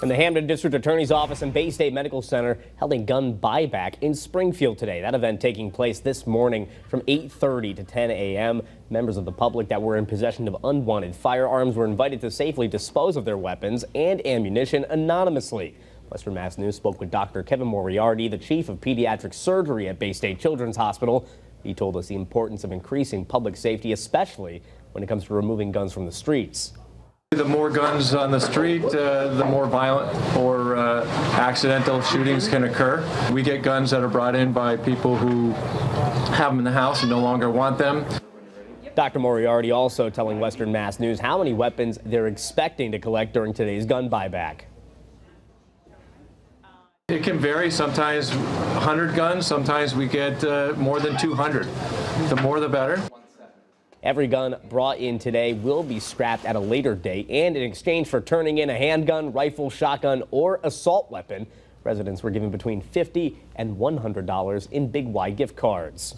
And the Hampden District Attorney's Office and Baystate Medical Center held a gun buyback in Springfield today. That event taking place this morning from 8:30 to 10 a.m. Members of the public that were in possession of unwanted firearms were invited to safely dispose of their weapons and ammunition anonymously. Western Mass News spoke with Dr. Kevin Moriarty, the chief of pediatric surgery at Baystate Children's Hospital. He told us the importance of increasing public safety, especially when it comes to removing guns from the streets. The more guns on the street, the more violent or accidental shootings can occur. We get guns that are brought in by people who have them in the house and no longer want them. Dr. Moriarty also telling Western Mass News how many weapons they're expecting to collect during today's gun buyback. It can vary, sometimes 100 guns, sometimes we get more than 200. The more the better. Every gun brought in today will be scrapped at a later date, and in exchange for turning in a handgun, rifle, shotgun, or assault weapon, residents were given between $50 and $100 in Big Y gift cards.